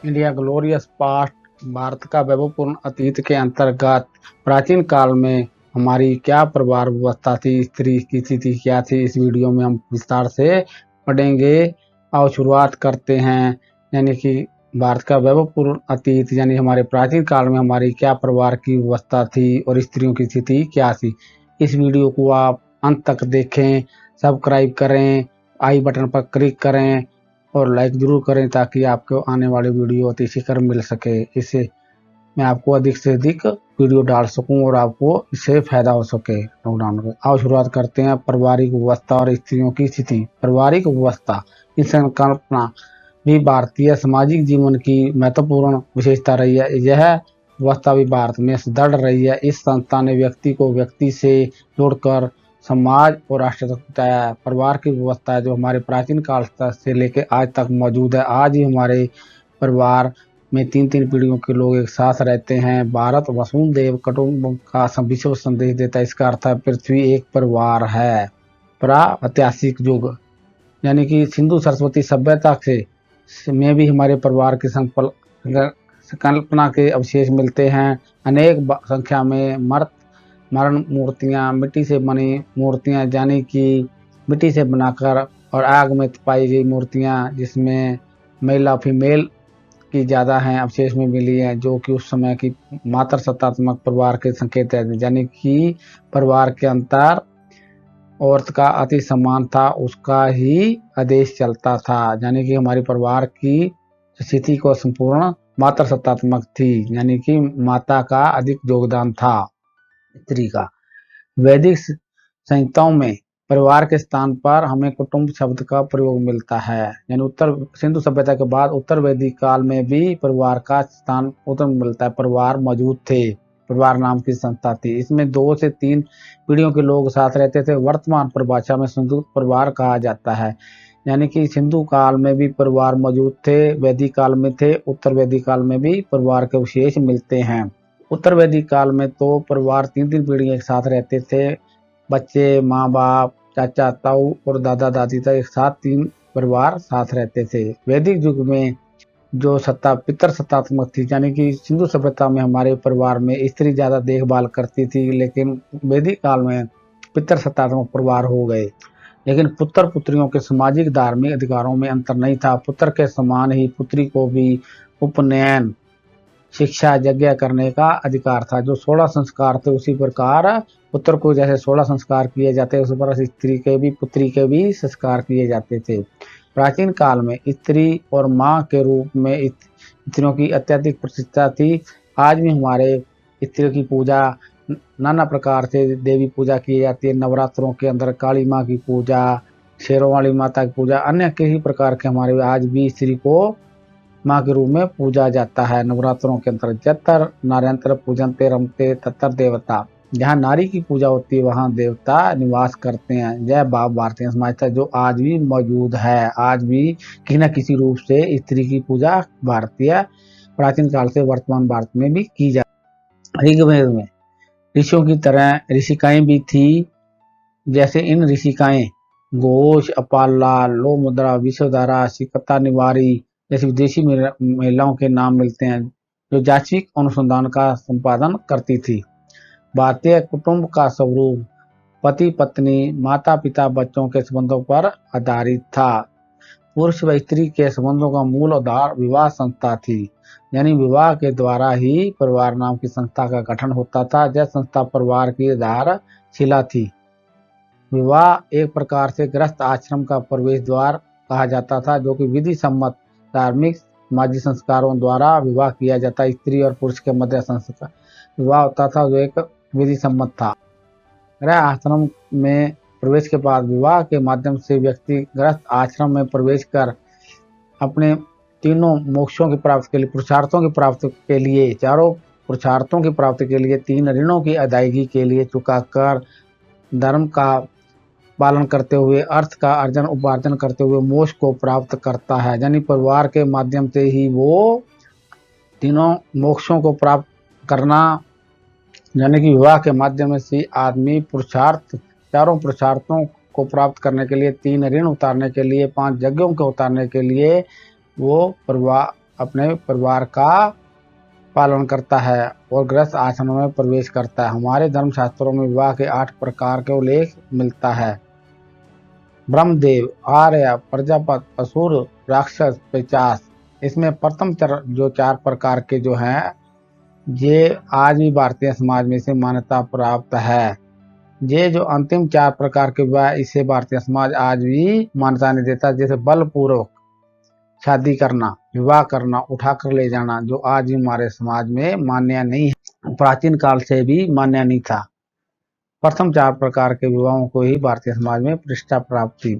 India glorious past, Bharat का वैभवपूर्ण अतीत के अंतर्गत प्राचीन काल में हमारी क्या परिवार व्यवस्था थी, स्त्री की स्थिति क्या थी, इस वीडियो में हम विस्तार से पढ़ेंगे। और शुरुआत करते हैं। यानी कि भारत का वैभवपूर्ण अतीत यानी हमारे प्राचीन काल में हमारी क्या परिवार की व्यवस्था थी और स्त्रियों की स्थिति क्या थी। इस वीडियो को आप अंत तक देखें, सब्सक्राइब करें, आई बटन पर क्लिक करें और लाइक जरूर करें ताकि आपको आने वाले वीडियो अति शीघ्र मिल सके। इससे मैं आपको अधिक से अधिक वीडियो डाल सकूं और आपको इससे फायदा हो सके लॉकडाउन में। आओ शुरुआत करते हैं। पारिवारिक व्यवस्था और स्त्रियों की स्थिति। पारिवारिक व्यवस्था की संकल्पना भी भारतीय सामाजिक जीवन की महत्वपूर्ण विशेषता रही है। यह व्यवस्था भी भारत में सुदृढ़ रही है। इस संस्था ने व्यक्ति को व्यक्ति से जोड़कर समाज और राष्ट्र तक पहुंचाया है। परिवार की व्यवस्था है जो हमारे प्राचीन काल से लेकर आज तक मौजूद है। आज ही हमारे परिवार में तीन तीन पीढ़ियों के लोग एक साथ रहते हैं। भारत वसुधैव कुटुंबकम का विश्व संदेश देता है। इसका अर्थ है पृथ्वी एक परिवार है। प्रागैतिहासिक युग यानी कि सिंधु सरस्वती सभ्यता से में भी हमारे परिवार की संकल्पना के अवशेष मिलते हैं। अनेक संख्या में मरण मूर्तियां, मिट्टी से बनी मूर्तियां यानी कि मिट्टी से बनाकर और आग में पाई गई मूर्तियां जिसमें मेल फीमेल की ज़्यादा हैं अवशेष में मिली हैं, जो कि उस समय की मातृ सत्तात्मक परिवार के संकेत है। यानी कि परिवार के अंतर औरत का अति सम्मान था, उसका ही आदेश चलता था। यानी कि हमारी परिवार की स्थिति को संपूर्ण मातृ सत्तात्मक थी, यानी कि माता का अधिक योगदान था स्त्री का। वैदिक संहिताओं में परिवार के स्थान पर हमें कुटुंब शब्द का प्रयोग मिलता है। यानी उत्तर सिंधु सभ्यता के बाद उत्तर वैदिक काल में भी परिवार का स्थान उत्तर मिलता है। परिवार मौजूद थे, परिवार नाम की संस्था थी। इसमें 2 से 3 पीढ़ियों के लोग साथ रहते थे। वर्तमान परिभाषा में संयुक्त परिवार कहा जाता है। यानी कि सिंधु काल में भी परिवार मौजूद थे, वैदिक काल में थे, उत्तर वैदिक काल में भी परिवार के अवशेष मिलते हैं। उत्तर वैदिक काल में तो परिवार 3-3 पीढ़ियां एक साथ रहते थे। बच्चे, माँ बाप, चाचा ताऊ और दादा दादी तक एक साथ 3 परिवार साथ रहते थे। वैदिक युग में जो सत्ता पितृ सत्तात्मक थी, यानी कि सिंधु सभ्यता में हमारे परिवार में स्त्री ज्यादा देखभाल करती थी, लेकिन वैदिक काल में पितृ सत्तात्मक परिवार हो गए। लेकिन पुत्र पुत्रियों के सामाजिक धार्मिक अधिकारों में अंतर नहीं था। पुत्र के समान ही पुत्री को भी उपनयन, शिक्षा, यज्ञ करने का अधिकार था। जो 16 संस्कार थे उसी प्रकार पुत्र को जैसे 16 संस्कार किए जाते उसी प्रकार स्त्री के भी, पुत्री के भी संस्कार किए जाते थे। प्राचीन काल में स्त्री और माँ के रूप में स्त्रियों की अत्यधिक प्रतिष्ठा थी। आज भी हमारे स्त्रियों की पूजा नाना प्रकार से देवी पूजा की जाती है। नवरात्रों के अंदर काली माँ की पूजा, शेरों वाली माता की पूजा, अन्य कई प्रकार के हमारे आज भी स्त्री को माँ के रूप में पूजा जाता है। नवरात्रों के अंतर जतर नार्यंत्र पूजनते रमते ततर देवता, जहाँ नारी की पूजा होती है वहाँ देवता निवास करते हैं। यह भाव भारतीय समाज था जो आज भी मौजूद है। आज भी किसी न किसी रूप से स्त्री की पूजा भारतीय प्राचीन काल से वर्तमान भारत में भी की जाती है। ऋग्वेद में ऋषियों की तरह ऋषिकाएं भी थी। जैसे इन ऋषिकाएं घोष, अपाला, लोमुद्रा, विश्वधारा, सिकता निवारी जैसी विदेशी महिलाओं के नाम मिलते हैं, जो जाचिक अनुसंधान का संपादन करती थी। भारतीय कुटुंब का स्वरूप पति पत्नी, माता पिता, बच्चों के संबंधों पर आधारित था। पुरुष व स्त्री के संबंधों का मूल आधार विवाह संस्था थी। यानी विवाह के द्वारा ही परिवार नाम की संस्था का गठन होता था। यह संस्था परिवार की आधारशिला थी। विवाह एक प्रकार से गृहस्थ आश्रम का प्रवेश द्वार कहा जाता था, जो कि विधि सम्मत धार्मिक सामाजिक संस्कारों द्वारा विवाह किया जाता। स्त्री और पुरुष के मध्य संस्कार विवाह होता था जो एक विधि सम्मत था। गृह आश्रम में प्रवेश के बाद विवाह के माध्यम से व्यक्ति गृहस्थ आश्रम में प्रवेश कर अपने तीनों मोक्षों की प्राप्ति के लिए, पुरुषार्थों की प्राप्ति के लिए, चारों पुरुषार्थों की प्राप्ति के लिए, 3 ऋणों की अदायगी के लिए चुका कर, धर्म का पालन करते हुए, अर्थ का अर्जन उपार्जन करते हुए मोक्ष को प्राप्त करता है। यानी परिवार के माध्यम से ही वो तीनों मोक्षों को प्राप्त करना, यानी कि विवाह के माध्यम से आदमी पुरुषार्थ, चारों पुरुषार्थों को प्राप्त करने के लिए, 3 ऋण उतारने के लिए, 5 यज्ञों को उतारने के लिए वो परिवार अपने परिवार का पालन करता है और गृहस्थ आश्रम में प्रवेश करता है। हमारे धर्मशास्त्रों में विवाह के 8 प्रकार के उल्लेख मिलता है। ब्रह्मदेव, आर्य, प्रजापति, असुर, राक्षस, पिशाच। इसमें प्रथम जो 4 प्रकार के जो हैं, ये आज भी भारतीय समाज में से मान्यता प्राप्त है। ये जो अंतिम 4 प्रकार के विवाह, इसे भारतीय समाज आज भी मान्यता नहीं देता। जैसे बलपूर्वक शादी करना, विवाह करना, उठाकर ले जाना, जो आज भी हमारे समाज में मान्य नहीं है, प्राचीन काल से भी मान्य नहीं था। प्रथम 4 प्रकार के विवाहों को ही भारतीय समाज में प्रतिष्ठा प्राप्त हुई।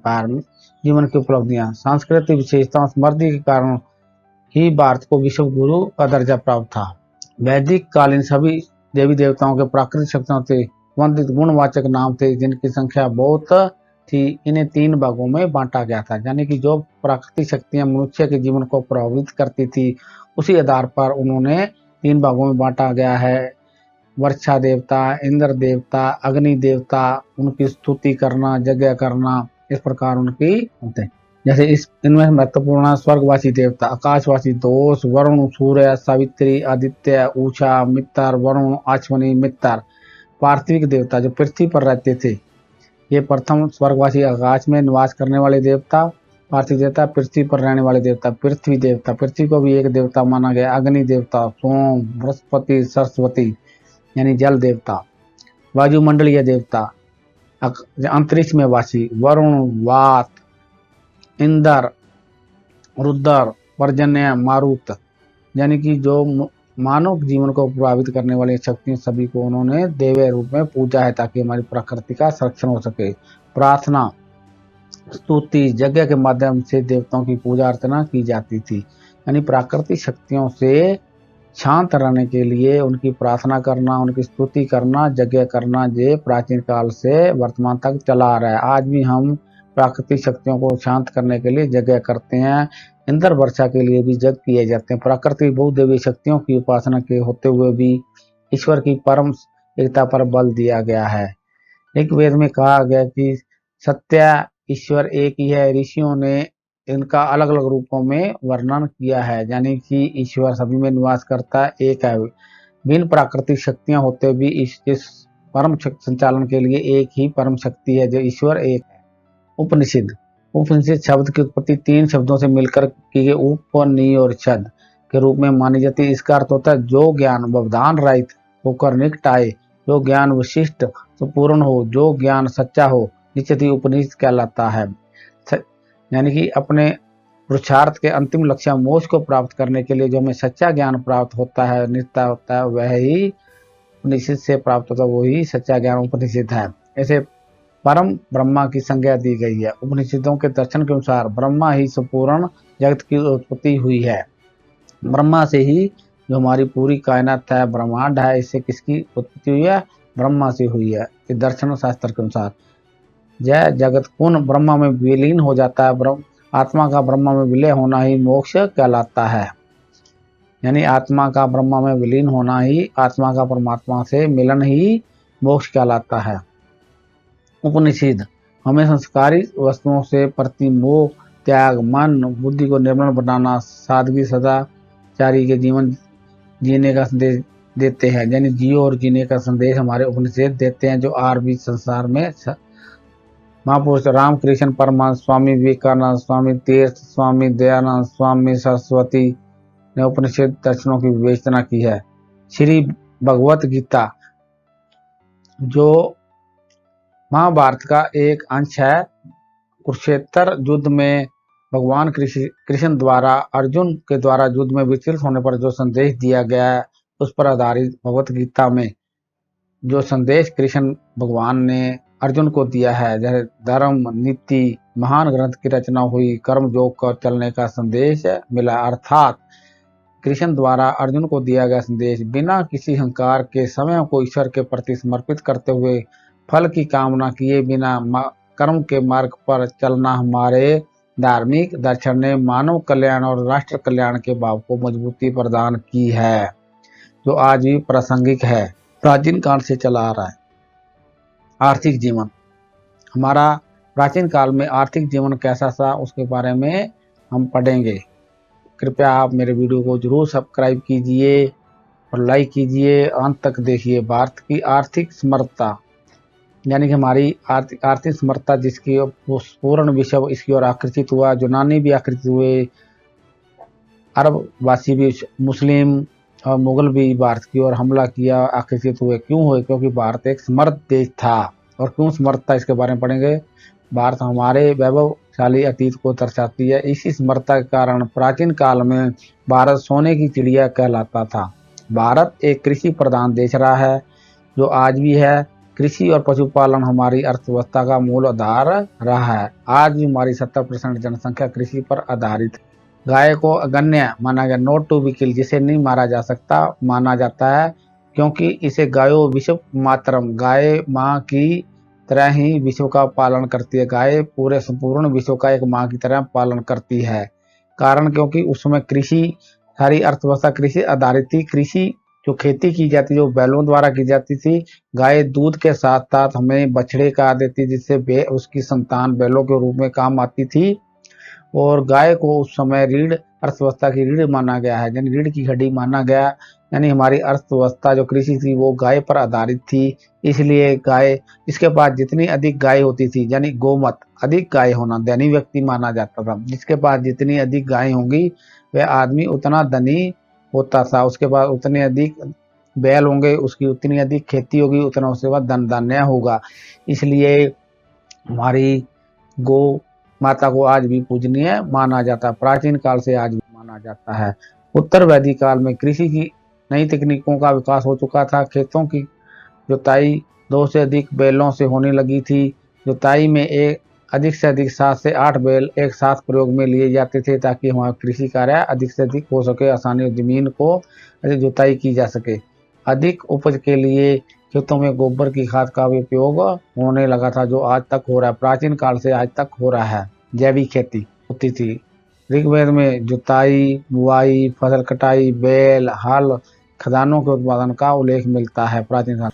जीवन की उपलब्धियां, सांस्कृतिक विशेषताओं, समृद्धि के कारण ही भारत को विश्व गुरु का दर्जा प्राप्त था। वैदिक कालीन सभी देवी देवताओं के प्राकृतिक शक्तियों से संबंधित गुणवाचक नाम थे, जिनकी संख्या बहुत थी। इन्हें 3 भागों में बांटा गया था, यानी कि जो प्राकृतिक शक्तियां मनुष्य के जीवन को प्रभावित करती थी, उसी आधार पर उन्होंने 3 भागों में बांटा गया है। वर्षा देवता, इंद्र देवता, अग्नि देवता, उनकी स्तुति करना, यज्ञ करना, इस प्रकार उनकी होते हैं। जैसे इनमें महत्वपूर्ण स्वर्गवासी देवता, आकाशवासी दोष, वरुण, सूर्य, सावित्री, आदित्य, उषा, मित्र, वरुण, अश्विनी, मित्र। पार्थिविक देवता जो पृथ्वी पर रहते थे, ये प्रथम स्वर्गवासी आकाश में निवास करने वाले देवता। पार्थिव देवता पृथ्वी पर रहने वाले देवता, पृथ्वी देवता, पृथ्वी को भी एक देवता माना गया। अग्नि देवता सोम, बृहस्पति, सरस्वती यानी जल देवता। वायुमंडलीय देवता, अंतरिक्ष में वासी, वरुण, वात, इंद्र, रुद्र, पर्जन्य, मारुत, यानी कि जो मानव जीवन को प्रभावित करने वाली शक्तियां, सभी को उन्होंने देव रूप में पूजा है, ताकि हमारी प्रकृति का संरक्षण हो सके। प्रार्थना, स्तुति, यज्ञ के माध्यम से देवताओं की पूजा अर्चना की जाती थी, यानी प्राकृतिक शक्तियों से शांत रहने के लिए उनकी प्रार्थना करना, उनकी स्तुति करना, यज्ञ करना, ये प्राचीन काल से वर्तमान तक चला आ रहा है। आज भी हम प्राकृतिक शक्तियों को शांत करने के लिए यज्ञ करते हैं। इंद्र वर्षा के लिए भी यज्ञ किए जाते हैं। प्राकृतिक बहुदेवीय शक्तियों की उपासना के होते हुए भी ईश्वर की परम एकता पर बल दिया गया है। एक वेद में कहा गया कि सत्य ईश्वर एक ही है। ऋषियों ने इनका अलग अलग रूपों में वर्णन किया है, यानी कि ईश्वर सभी में निवास करता है, एक है। भिन्न प्राकृतिक शक्तियां होते भी इस परम संचालन के लिए एक ही परम शक्ति है, जो ईश्वर एक है। उपनिषद, उपनिषद शब्द की उत्पत्ति 3 शब्दों से मिलकर की गई उप, नि और छद के रूप में मानी जाती है। इसका अर्थ होता है जो ज्ञान व्यवधान रहित होकर निकट आए, जो ज्ञान विशिष्ट संपूर्ण हो, जो ज्ञान सच्चा हो, निश्चित ही उपनिषद कहलाता है। यानी कि अपने पुरुषार्थ के अंतिम लक्ष्य मोक्ष को प्राप्त करने के लिए जो हमें सच्चा ज्ञान प्राप्त होता है, नित्य होता है, वह ही उपनिषद से प्राप्त होता है, वही सच्चा ज्ञान उपनिषद है। ऐसे परम ब्रह्मा की संज्ञा दी गई है। उपनिषदों के दर्शन के अनुसार ब्रह्मा ही संपूर्ण जगत की उत्पत्ति हुई है। ब्रह्मा से ही जो हमारी पूरी कायनात है, ब्रह्मांड है, इससे किसकी उत्पत्ति हुई है? ब्रह्मा से हुई है। इस दर्शन शास्त्र के अनुसार यह जगत पूर्ण ब्रह्मा में विलीन हो जाता है। आत्मा का ब्रह्मा में विलय होना ही मोक्ष कहलाता है, यानी आत्मा का ब्रह्मा में विलीन होना ही, आत्मा का परमात्मा से मिलन ही मोक्ष कहलाता है। उपनिषद हमें संस्कारी वस्तुओं से प्रतिमोह, त्याग, मन बुद्धि को निर्मल बनाना, सादगी, सदाचारी के जीवन जीने का संदेश देते हैं, यानी जियो और जीने का संदेश हमारे उपनिषद देते हैं। जो आज भी संसार में महापुरुष रामकृष्ण परमहंस, स्वामी विवेकानंद, स्वामी तीर्थ, स्वामी दयानंद, स्वामी सरस्वती ने उपनिषद दर्शनों की विवेचना की है। श्री भगवत गीता जो महाभारत का एक अंश है, कुरुक्षेत्र युद्ध में भगवान कृष्ण द्वारा अर्जुन के द्वारा युद्ध में विचलित होने पर जो संदेश दिया गया है, उस पर आधारित भगवत गीता में जो संदेश कृष्ण भगवान ने अर्जुन को दिया है, जैसे धर्म नीति महान ग्रंथ की रचना हुई, कर्म योग कर चलने का संदेश मिला। अर्थात कृष्ण द्वारा अर्जुन को दिया गया संदेश बिना किसी अहंकार के समय को ईश्वर के प्रति समर्पित करते हुए, फल की कामना किए बिना कर्म के मार्ग पर चलना हमारे धार्मिक दर्शन ने मानव कल्याण और राष्ट्र कल्याण के भाव को मजबूती प्रदान की है, जो आज भी प्रासंगिक है, प्राचीन काल से चला आ रहा है। आर्थिक जीवन, हमारा प्राचीन काल में आर्थिक जीवन कैसा था उसके बारे में हम पढ़ेंगे। कृपया आप मेरे वीडियो को जरूर सब्सक्राइब कीजिए और लाइक कीजिए, अंत तक देखिए। भारत की आर्थिक समर्थता, यानी कि हमारी आर्थिक समर्थता जिसकी पूर्ण विश्व इसकी ओर आकर्षित हुआ, यूनानी भी आकर्षित हुए, अरबवासी भी, मुस्लिम और मुगल भी भारत की ओर हमला किया, आकर्षित हुए। क्यों हुए? क्योंकि भारत एक समर्थ देश था। और क्यों समर्थ था इसके बारे में पढ़ेंगे। भारत हमारे वैभवशाली अतीत को दर्शाती है। इसी समर्थता के कारण प्राचीन काल में भारत सोने की चिड़िया कहलाता था। भारत एक कृषि प्रधान देश रहा है, जो आज भी है। कृषि और पशुपालन हमारी अर्थव्यवस्था का मूल आधार रहा है। आज भी हमारी 70% जनसंख्या कृषि पर आधारित है। गाय को अगण्य माना गया, नॉट टू बी किल, जिसे नहीं मारा जा सकता माना जाता है, क्योंकि इसे गायो विश्व मातरम, गाय माँ की तरह ही विश्व का पालन करती है। गाय पूरे संपूर्ण विश्व का एक माँ की तरह पालन करती है। कारण क्योंकि उसमें कृषि, सारी अर्थव्यवस्था कृषि आधारित थी। कृषि जो खेती की जाती, जो बैलों द्वारा की जाती थी। गाय दूध के साथ साथ हमें बछड़े कहा देती, जिससे उसकी संतान बैलों के रूप में काम आती थी। और गाय को उस समय रीढ़, अर्थव्यवस्था की रीढ़ माना गया है, यानी रीढ़ की हड्डी माना गया। यानी हमारी अर्थव्यवस्था जो कृषि थी वो गाय पर आधारित थी। इसलिए गाय, इसके पास जितनी अधिक गाय होती थी, यानी गोमत, अधिक गाय होना धनी व्यक्ति माना जाता था। जिसके पास जितनी अधिक गाय होंगी वह आदमी उतना धनी होता था। उसके पास उतने अधिक बैल होंगे, उसकी उतनी अधिक खेती होगी, उतना उसके बाद धन धान्य होगा। इसलिए हमारी गौ माता को आज भी पूजनीय माना जाता है। प्राचीन काल से आज भी माना जाता है। उत्तर वैदिक काल में कृषि की नई तकनीकों का विकास हो चुका था। खेतों की जुताई 2 से अधिक बैलों से होने लगी थी। जुताई में अधिक से अधिक 7 से 8 बैल एक साथ प्रयोग में लिए जाते थे, ताकि हमारा कृषि कार्य अधिक से अधिक हो सके, आसानी जमीन को अधिक जुताई की जा सके। अधिक उपज के लिए खेतों में गोबर की खाद का भी उपयोग होने लगा था, जो आज तक हो रहा है। प्राचीन काल से आज तक हो रहा है। जैविक खेती होती थी। ऋग्वेद में जुताई, बुआई, फसल कटाई, बैल, हल, खदानों के उत्पादन का उल्लेख मिलता है प्राचीन काल।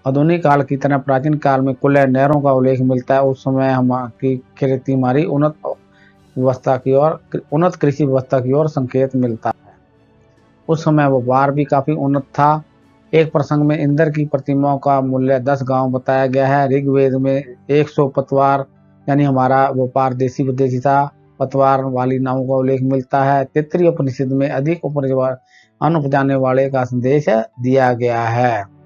आधुनिक काल की तरह प्राचीन काल में कुल नहरों का उल्लेख मिलता है। उस समय हमारी खेती हमारी उन्नत कृषि व्यवस्था की ओर संकेत मिलता है। उस समय व्यापार भी काफी उन्नत था। एक प्रसंग में इंद्र की प्रतिमाओं का मूल्य 10 गांव बताया गया है। ऋग्वेद में 100 पतवार, यानी हमारा व्यापार देशी विदेशी था, पतवार वाली नावों का उल्लेख मिलता है। तैत्तिरीय उपनिषद में अधिक अन्न उपजाने वाले का संदेश दिया गया है।